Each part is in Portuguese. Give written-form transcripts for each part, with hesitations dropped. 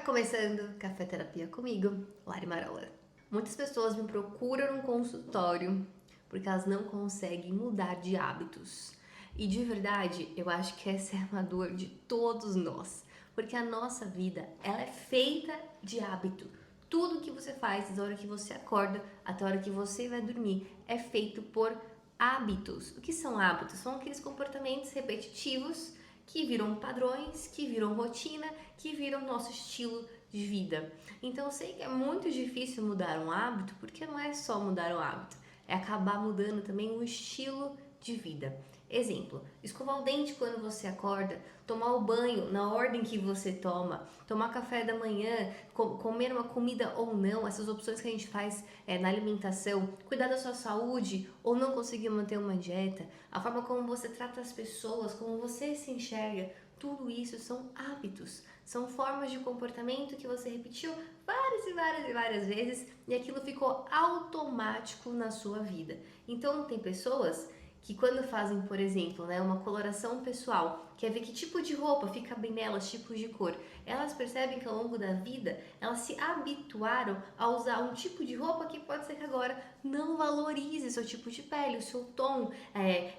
Tá começando Café Terapia comigo, Lari Marola. Muitas pessoas me procuram no consultório porque elas não conseguem mudar de hábitos. E de verdade, eu acho que essa é uma dor de todos nós, porque a nossa vida, ela é feita de hábito. Tudo que você faz, da hora que você acorda até a hora que você vai dormir, é feito por hábitos. O que são hábitos? São aqueles comportamentos repetitivos que viram padrões, que viram rotina, que viram nosso estilo de vida. Então eu sei que é muito difícil mudar um hábito, porque não é só mudar o hábito, é acabar mudando também o estilo de vida. Exemplo, escovar o dente quando você acorda, tomar o banho na ordem que você toma, tomar café da manhã, comer uma comida ou não, essas opções que a gente faz na alimentação, cuidar da sua saúde ou não conseguir manter uma dieta, a forma como você trata as pessoas, como você se enxerga, tudo isso são hábitos, são formas de comportamento que você repetiu várias e várias e várias vezes e aquilo ficou automático na sua vida. Então tem pessoas que quando fazem, por exemplo, uma coloração pessoal, quer ver que tipo de roupa fica bem nelas, tipos de cor, elas percebem que ao longo da vida elas se habituaram a usar um tipo de roupa que pode ser que agora não valorize o seu tipo de pele, o seu tom,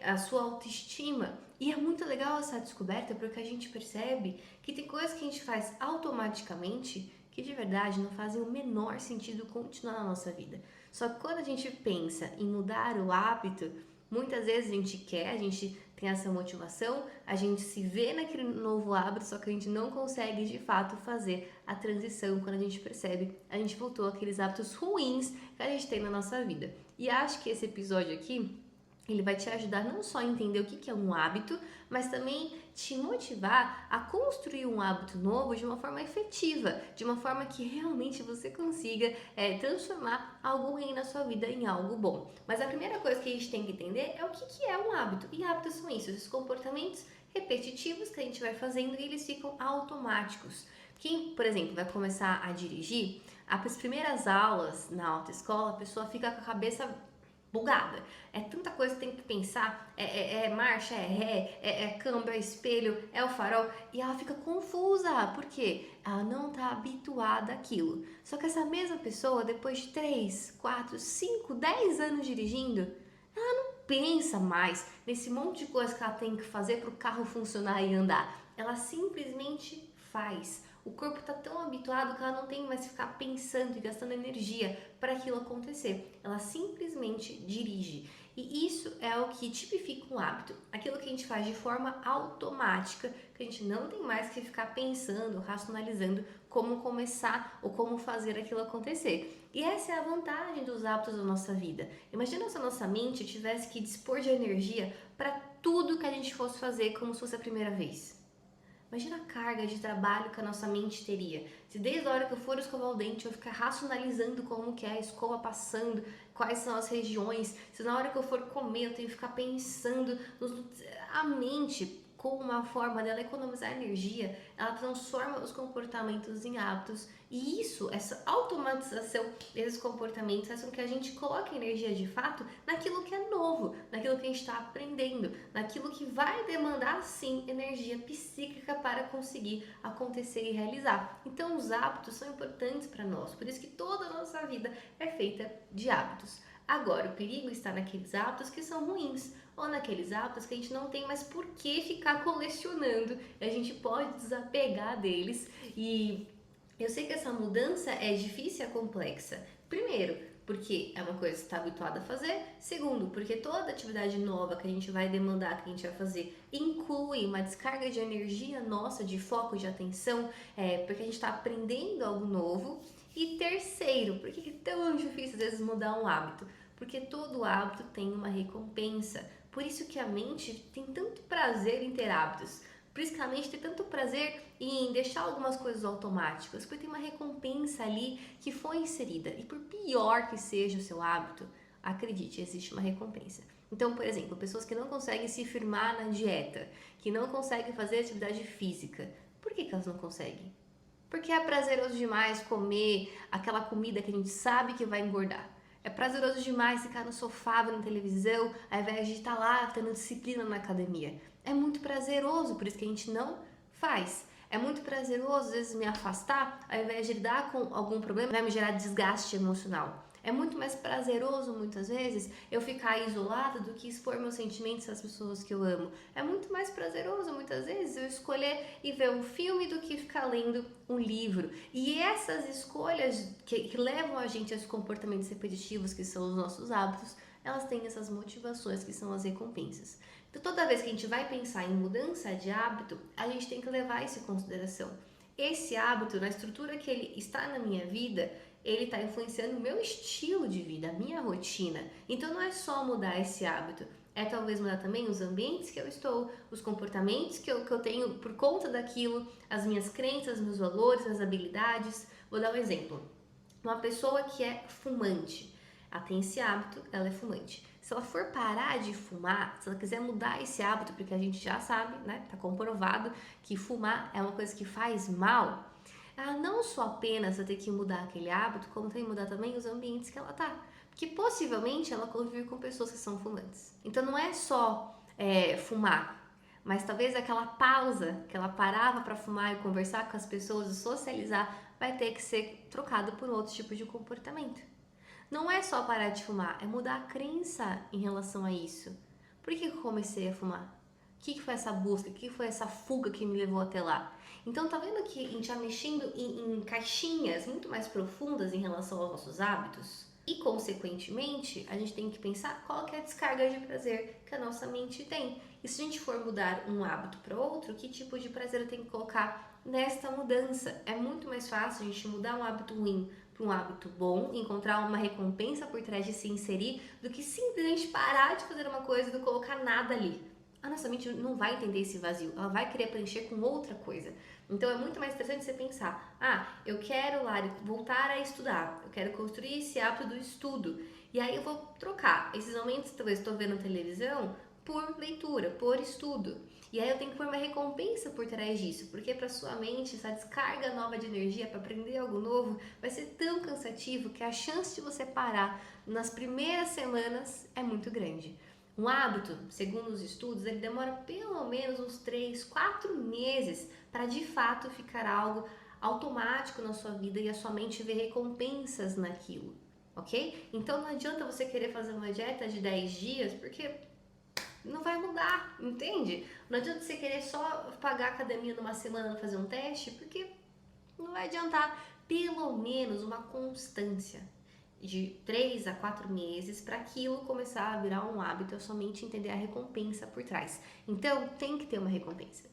a sua autoestima. E é muito legal essa descoberta porque a gente percebe que tem coisas que a gente faz automaticamente que de verdade não fazem o menor sentido continuar na nossa vida. Só que quando a gente pensa em mudar o hábito, muitas vezes a gente quer, a gente tem essa motivação, a gente se vê naquele novo hábito, só que a gente não consegue de fato fazer a transição quando a gente percebe, a gente voltou àqueles hábitos ruins que a gente tem na nossa vida. E acho que esse episódio aqui, ele vai te ajudar não só a entender o que é um hábito, mas também te motivar a construir um hábito novo de uma forma efetiva, de uma forma que realmente você consiga transformar algo ruim na sua vida em algo bom. Mas a primeira coisa que a gente tem que entender é o que é um hábito. E hábitos são isso, esses comportamentos repetitivos que a gente vai fazendo e eles ficam automáticos. Quem, por exemplo, vai começar a dirigir, as primeiras aulas na autoescola, a pessoa fica com a cabeça bugada. É tanta coisa que tem que pensar, é marcha, é ré, é câmbio, é espelho, é o farol, e ela fica confusa, porque ela não está habituada àquilo. Só que essa mesma pessoa, depois de 3, 4, 5, 10 anos dirigindo, ela não pensa mais nesse monte de coisa que ela tem que fazer para o carro funcionar e andar. Ela simplesmente faz. O corpo está tão habituado que ela não tem mais que ficar pensando e gastando energia para aquilo acontecer. Ela simplesmente dirige. E isso é o que tipifica um hábito. Aquilo que a gente faz de forma automática, que a gente não tem mais que ficar pensando, racionalizando como começar ou como fazer aquilo acontecer. E essa é a vantagem dos hábitos da nossa vida. Imagina se a nossa mente tivesse que dispor de energia para tudo que a gente fosse fazer como se fosse a primeira vez. Imagina a carga de trabalho que a nossa mente teria. Se desde a hora que eu for escovar o dente eu ficar racionalizando como que é a escova passando, quais são as regiões, se na hora que eu for comer eu tenho que ficar pensando, a mente, como uma forma dela economizar energia, ela transforma os comportamentos em hábitos e isso, essa automatização desses comportamentos faz com que a gente coloque energia de fato naquilo que é novo, naquilo que a gente está aprendendo, naquilo que vai demandar sim energia psíquica para conseguir acontecer e realizar. Então os hábitos são importantes para nós, por isso que toda a nossa vida é feita de hábitos. Agora, o perigo está naqueles hábitos que são ruins, ou naqueles hábitos que a gente não tem mais por que ficar colecionando, e a gente pode desapegar deles. E eu sei que essa mudança é difícil e é complexa. Primeiro, porque é uma coisa que você está habituado a fazer. Segundo, porque toda atividade nova que a gente vai demandar, que a gente vai fazer, inclui uma descarga de energia nossa, de foco, de atenção, porque a gente está aprendendo algo novo. E terceiro, por que é tão difícil às vezes mudar um hábito? Porque todo hábito tem uma recompensa. Por isso que a mente tem tanto prazer em ter hábitos. Por isso que a mente tem tanto prazer em deixar algumas coisas automáticas, porque tem uma recompensa ali que foi inserida. E por pior que seja o seu hábito, acredite, existe uma recompensa. Então, por exemplo, pessoas que não conseguem se firmar na dieta, que não conseguem fazer atividade física, por que elas não conseguem? Porque é prazeroso demais comer aquela comida que a gente sabe que vai engordar. É prazeroso demais ficar no sofá vendo televisão, ao invés de estar lá tendo disciplina na academia. É muito prazeroso, por isso que a gente não faz. É muito prazeroso, às vezes, me afastar, ao invés de lidar com algum problema, vai me gerar desgaste emocional. É muito mais prazeroso, muitas vezes, eu ficar isolada do que expor meus sentimentos às pessoas que eu amo. É muito mais prazeroso, muitas vezes, eu escolher ir ver um filme do que ficar lendo um livro. E essas escolhas que levam a gente a esses comportamentos repetitivos, que são os nossos hábitos, elas têm essas motivações, que são as recompensas. Então, toda vez que a gente vai pensar em mudança de hábito, a gente tem que levar isso em consideração. Esse hábito, na estrutura que ele está na minha vida, ele está influenciando o meu estilo de vida, a minha rotina. Então, não é só mudar esse hábito, é talvez mudar também os ambientes que eu estou, os comportamentos que eu tenho por conta daquilo, as minhas crenças, meus valores, as habilidades. Vou dar um exemplo. Uma pessoa que é fumante, ela tem esse hábito, ela é fumante. Se ela for parar de fumar, se ela quiser mudar esse hábito, porque a gente já sabe, né, tá comprovado que fumar é uma coisa que faz mal, ela não só apenas vai ter que mudar aquele hábito, como tem que mudar também os ambientes que ela tá. Porque possivelmente ela convive com pessoas que são fumantes. Então não é só fumar, mas talvez aquela pausa que ela parava para fumar e conversar com as pessoas e socializar vai ter que ser trocada por outro tipo de comportamento. Não é só parar de fumar, é mudar a crença em relação a isso. Por que eu comecei a fumar? O que foi essa busca? O que foi essa fuga que me levou até lá? Então, tá vendo que a gente está mexendo em caixinhas muito mais profundas em relação aos nossos hábitos? E, consequentemente, a gente tem que pensar qual que é a descarga de prazer que a nossa mente tem. E se a gente for mudar um hábito para outro, que tipo de prazer eu tenho que colocar nesta mudança? É muito mais fácil a gente mudar um hábito ruim para um hábito bom, encontrar uma recompensa por trás de se inserir, do que simplesmente parar de fazer uma coisa e não colocar nada ali. A nossa mente não vai entender esse vazio, ela vai querer preencher com outra coisa. Então é muito mais interessante você pensar, eu quero lá voltar a estudar, eu quero construir esse hábito do estudo, e aí eu vou trocar esses momentos que talvez estou vendo televisão por leitura, por estudo. E aí eu tenho que pôr uma recompensa por trás disso, porque para sua mente essa descarga nova de energia para aprender algo novo vai ser tão cansativo que a chance de você parar nas primeiras semanas é muito grande. Um hábito, segundo os estudos, ele demora pelo menos uns 3, 4 meses para de fato ficar algo automático na sua vida e a sua mente ver recompensas naquilo, ok? Então não adianta você querer fazer uma dieta de 10 dias, porque não vai mudar, entende? Não adianta você querer só pagar a academia numa semana fazer um teste, porque não vai adiantar. Pelo menos uma constância de 3 a 4 meses para aquilo começar a virar um hábito, é somente entender a recompensa por trás. Então, tem que ter uma recompensa.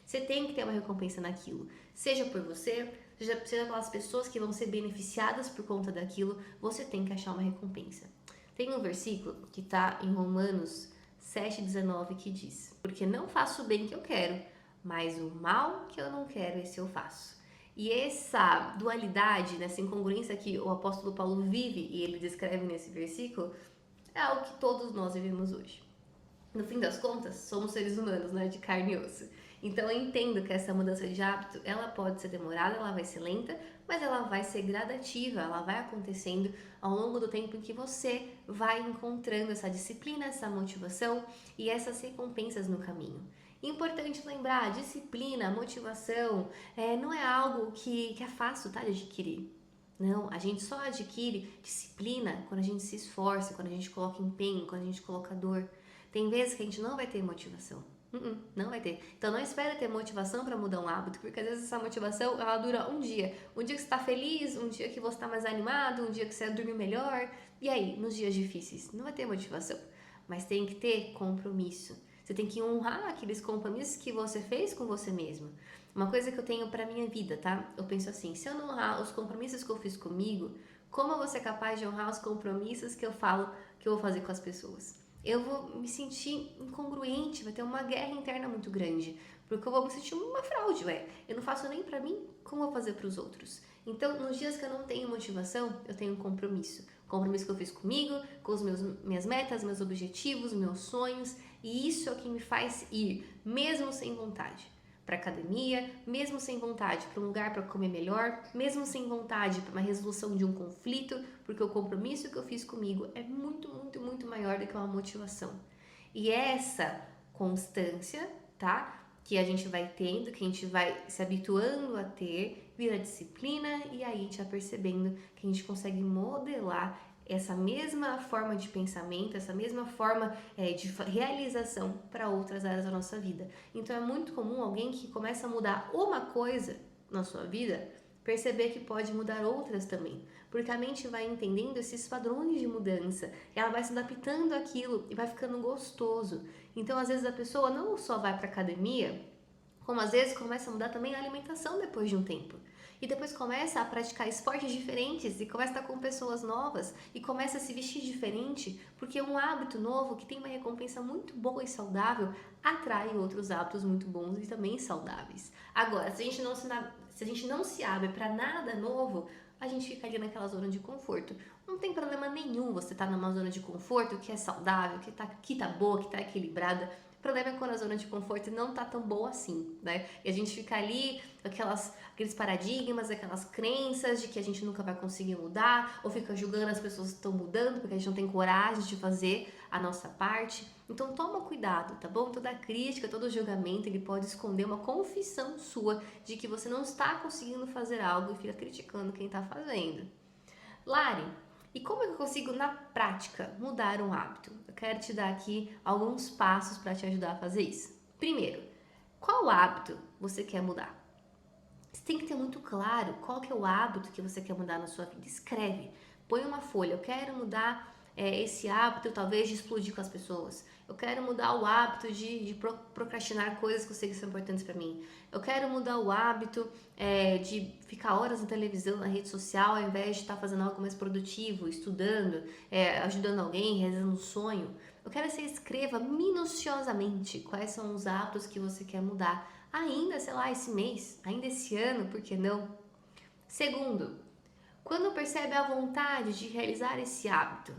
Você tem que ter uma recompensa naquilo, seja por você, seja pelas pessoas que vão ser beneficiadas por conta daquilo, você tem que achar uma recompensa. Tem um versículo que está em Romanos 7,19 que diz: porque não faço o bem que eu quero, mas o mal que eu não quero, esse eu faço. E essa dualidade, essa incongruência que o apóstolo Paulo vive e ele descreve nesse versículo, é algo que todos nós vivemos hoje. No fim das contas, somos seres humanos, né, de carne e osso. Então eu entendo que essa mudança de hábito, ela pode ser demorada, ela vai ser lenta, mas ela vai ser gradativa, ela vai acontecendo ao longo do tempo em que você vai encontrando essa disciplina, essa motivação e essas recompensas no caminho. Importante lembrar, disciplina, motivação, não é algo que é fácil, tá, de adquirir. Não, a gente só adquire disciplina quando a gente se esforça, quando a gente coloca empenho, quando a gente coloca dor. Tem vezes que a gente não vai ter motivação. Não vai ter. Então não espera ter motivação para mudar um hábito, porque às vezes essa motivação ela dura um dia. Um dia que você está feliz, um dia que você está mais animado, um dia que você dormiu melhor. E aí, nos dias difíceis, não vai ter motivação. Mas tem que ter compromisso. Você tem que honrar aqueles compromissos que você fez com você mesmo. Uma coisa que eu tenho para minha vida, tá? Eu penso assim, se eu não honrar os compromissos que eu fiz comigo, como eu vou ser capaz de honrar os compromissos que eu falo que eu vou fazer com as pessoas? Eu vou me sentir incongruente, vai ter uma guerra interna muito grande, porque eu vou me sentir uma fraude, eu não faço nem pra mim, como eu vou fazer pros outros? Então, nos dias que eu não tenho motivação, eu tenho um compromisso. Compromisso que eu fiz comigo, com os minhas metas, meus objetivos, meus sonhos, e isso é o que me faz ir, mesmo sem vontade, para academia, mesmo sem vontade, para um lugar para comer melhor, mesmo sem vontade para uma resolução de um conflito, porque o compromisso que eu fiz comigo é muito, muito, muito maior do que uma motivação. E essa constância, tá? que a gente vai tendo, que a gente vai se habituando a ter, vira disciplina e aí a gente vai percebendo que a gente consegue modelar essa mesma forma de pensamento, essa mesma forma de realização para outras áreas da nossa vida. Então é muito comum alguém que começa a mudar uma coisa na sua vida, perceber que pode mudar outras também, porque a mente vai entendendo esses padrões de mudança, ela vai se adaptando àquilo e vai ficando gostoso. Então às vezes a pessoa não só vai para academia, como às vezes começa a mudar também a alimentação depois de um tempo. E depois começa a praticar esportes diferentes e começa a estar com pessoas novas e começa a se vestir diferente, porque um hábito novo que tem uma recompensa muito boa e saudável atrai outros hábitos muito bons e também saudáveis. Agora, se a gente não se abre para nada novo, a gente fica ali naquela zona de conforto. Não tem problema nenhum você estar numa zona de conforto que é saudável, que tá boa, que tá equilibrada. O problema é quando a zona de conforto não tá tão boa assim, né? E a gente fica ali com aqueles paradigmas, aquelas crenças de que a gente nunca vai conseguir mudar, ou fica julgando as pessoas que estão mudando porque a gente não tem coragem de fazer a nossa parte. Então toma cuidado, tá bom? Toda crítica, todo julgamento, ele pode esconder uma confissão sua de que você não está conseguindo fazer algo e fica criticando quem tá fazendo. Lari, e como eu consigo, na prática, mudar um hábito? Eu quero te dar aqui alguns passos para te ajudar a fazer isso. Primeiro, qual hábito você quer mudar? Você tem que ter muito claro qual que é o hábito que você quer mudar na sua vida. Escreve, põe uma folha. Eu quero mudar esse hábito, talvez, de explodir com as pessoas. Eu quero mudar o hábito de procrastinar coisas que eu sei que são importantes para mim. Eu quero mudar o hábito de ficar horas na televisão, na rede social, ao invés de estar fazendo algo mais produtivo, estudando, ajudando alguém, realizando um sonho. Eu quero que você escreva minuciosamente quais são os hábitos que você quer mudar. Ainda, sei lá, esse mês, ainda esse ano, por que não? Segundo, quando percebe a vontade de realizar esse hábito,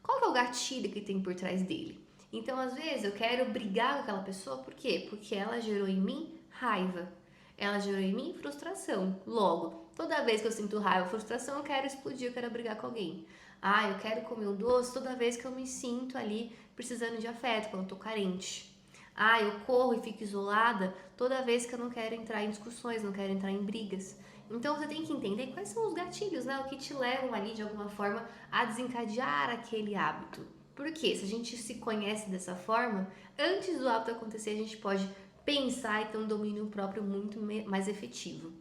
qual que é o gatilho que tem por trás dele? Então, às vezes, eu quero brigar com aquela pessoa, por quê? Porque ela gerou em mim raiva. Ela gerou em mim frustração. Logo, toda vez que eu sinto raiva ou frustração, eu quero explodir, eu quero brigar com alguém. Ah, eu quero comer um doce toda vez que eu me sinto ali precisando de afeto, quando eu tô carente. Ah, eu corro e fico isolada toda vez que eu não quero entrar em discussões, não quero entrar em brigas. Então você tem que entender quais são os gatilhos, né? O que te levam ali de alguma forma a desencadear aquele hábito. Porque se a gente se conhece dessa forma, antes do hábito acontecer, a gente pode pensar e ter um domínio próprio muito mais efetivo.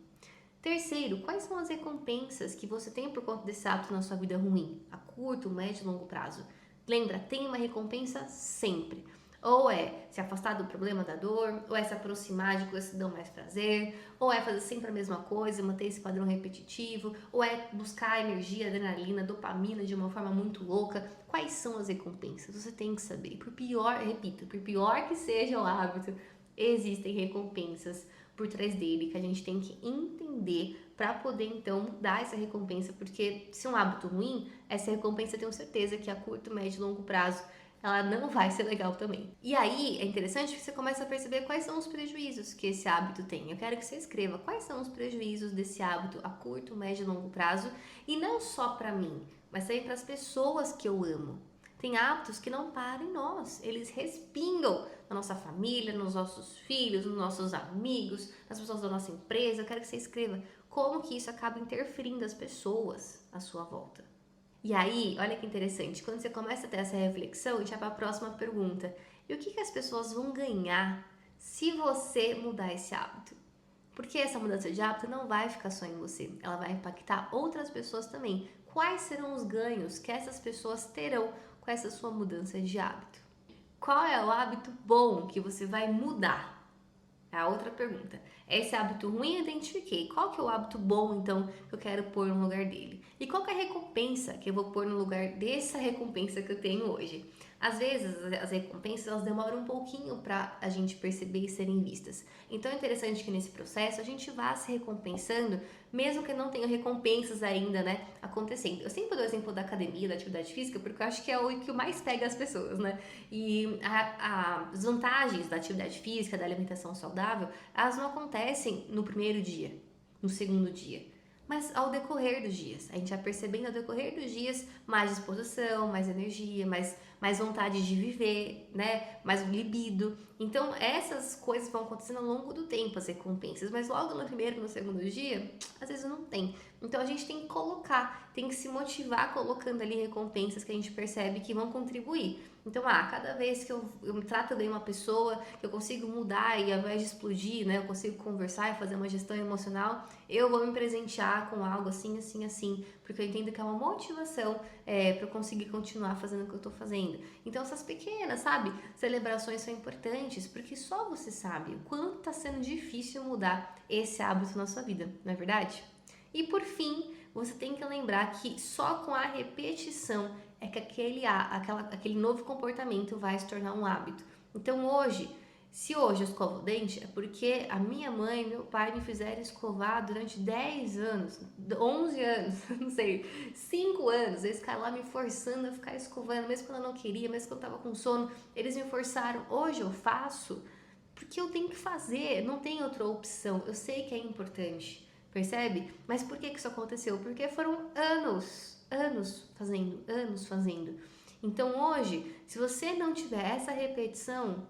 Terceiro, quais são as recompensas que você tem por conta desse hábito na sua vida ruim, a curto, médio e longo prazo? Lembra, tem uma recompensa sempre. Ou é se afastar do problema da dor, ou é se aproximar de coisas que dão mais prazer, ou é fazer sempre a mesma coisa, manter esse padrão repetitivo, ou é buscar energia, adrenalina, dopamina de uma forma muito louca. Quais são as recompensas? Você tem que saber. Por pior, repito, por pior que seja o hábito, existem recompensas por trás dele que a gente tem que entender para poder então dar essa recompensa, porque se é um hábito ruim, essa recompensa eu tenho certeza que a curto, médio e longo prazo ela não vai ser legal também. E aí é interessante que você começa a perceber quais são os prejuízos que esse hábito tem. Eu quero que você escreva quais são os prejuízos desse hábito a curto, médio e longo prazo, e não só para mim, mas também para as pessoas que eu amo. Tem hábitos que não param em nós, eles respingam na nossa família, nos nossos filhos, nos nossos amigos, nas pessoas da nossa empresa. Eu quero que você escreva como que isso acaba interferindo as pessoas à sua volta. E aí, olha que interessante, quando você começa a ter essa reflexão, a gente vai para a próxima pergunta. E o que as pessoas vão ganhar se você mudar esse hábito? Porque essa mudança de hábito não vai ficar só em você, ela vai impactar outras pessoas também. Quais serão os ganhos que essas pessoas terão com essa sua mudança de hábito? Qual é o hábito bom que você vai mudar? É a outra pergunta. Esse hábito ruim eu identifiquei. Qual que é o hábito bom, então, que eu quero pôr no lugar dele? E qual que é a recompensa que eu vou pôr no lugar dessa recompensa que eu tenho hoje? Às vezes, as recompensas, elas demoram um pouquinho para a gente perceber e serem vistas. Então, é interessante que nesse processo a gente vá se recompensando, mesmo que não tenha recompensas ainda, né, acontecendo. Eu sempre dou o exemplo da academia, da atividade física, porque eu acho que é o que mais pega as pessoas, né? E as vantagens da atividade física, da alimentação saudável, elas não acontecem no primeiro dia, no segundo dia, mas ao decorrer dos dias. A gente vai percebendo ao decorrer dos dias mais disposição, mais energia, mais mais vontade de viver, né? Mais libido. Então, essas coisas vão acontecendo ao longo do tempo, as recompensas, mas logo no primeiro, no segundo dia, às vezes não tem. Então, a gente tem que colocar, tem que se motivar colocando ali recompensas que a gente percebe que vão contribuir. Então, cada vez que eu trato bem uma pessoa, que eu consigo mudar e ao invés de explodir, né, eu consigo conversar e fazer uma gestão emocional, eu vou me presentear com algo assim, assim, assim, porque eu entendo que é uma motivação para eu conseguir continuar fazendo o que eu tô fazendo. Então, essas pequenas, sabe, celebrações são importantes, porque só você sabe o quanto tá sendo difícil mudar esse hábito na sua vida, não é verdade? E por fim, você tem que lembrar que só com a repetição é que aquele novo comportamento vai se tornar um hábito. Então hoje, se hoje eu escovo o dente, é porque a minha mãe e meu pai me fizeram escovar durante 10 anos, 11 anos, não sei, 5 anos. Eles ficaram lá me forçando a ficar escovando, mesmo quando eu não queria, mesmo quando eu tava com sono, eles me forçaram. Hoje eu faço porque eu tenho que fazer, não tem outra opção. Eu sei que é importante. Percebe? Mas por que isso aconteceu? Porque foram anos fazendo. Então hoje, se você não tiver essa repetição,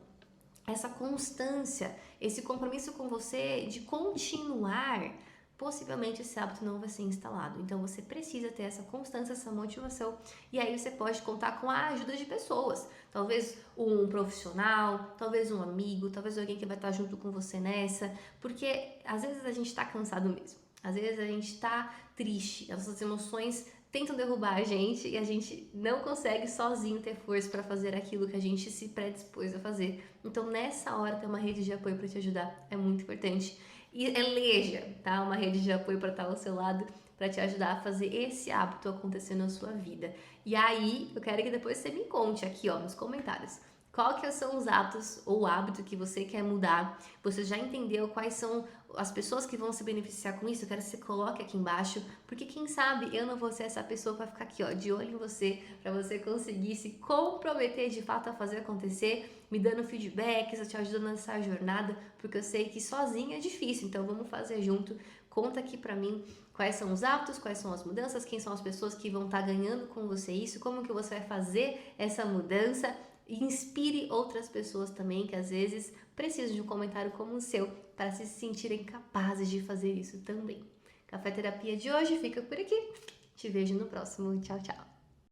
essa constância, esse compromisso com você de continuar, possivelmente esse hábito não vai ser instalado. Então você precisa ter essa constância, essa motivação, e aí você pode contar com a ajuda de pessoas. Talvez um profissional, talvez um amigo, talvez alguém que vai estar junto com você nessa, porque às vezes a gente está cansado mesmo. Às vezes a gente está triste, as nossas emoções tentam derrubar a gente e a gente não consegue sozinho ter força para fazer aquilo que a gente se predispôs a fazer. Então, nessa hora, ter uma rede de apoio para te ajudar é muito importante. E eleja, tá? Uma rede de apoio para estar ao seu lado, para te ajudar a fazer esse hábito acontecer na sua vida. E aí, eu quero que depois você me conte aqui, ó, nos comentários. Qual que são os hábitos ou o hábito que você quer mudar? Você já entendeu quais são as pessoas que vão se beneficiar com isso? Eu quero que você coloque aqui embaixo, porque quem sabe eu não vou ser essa pessoa para ficar aqui, ó, de olho em você, para você conseguir se comprometer de fato a fazer acontecer, me dando feedbacks, te ajudando nessa jornada, porque eu sei que sozinha é difícil, então vamos fazer junto. Conta aqui para mim quais são os hábitos, quais são as mudanças, quem são as pessoas que vão estar ganhando com você isso, como que você vai fazer essa mudança. E inspire outras pessoas também que às vezes precisam de um comentário como o seu para se sentirem capazes de fazer isso também. Café Terapia de hoje fica por aqui. Te vejo no próximo. Tchau, tchau.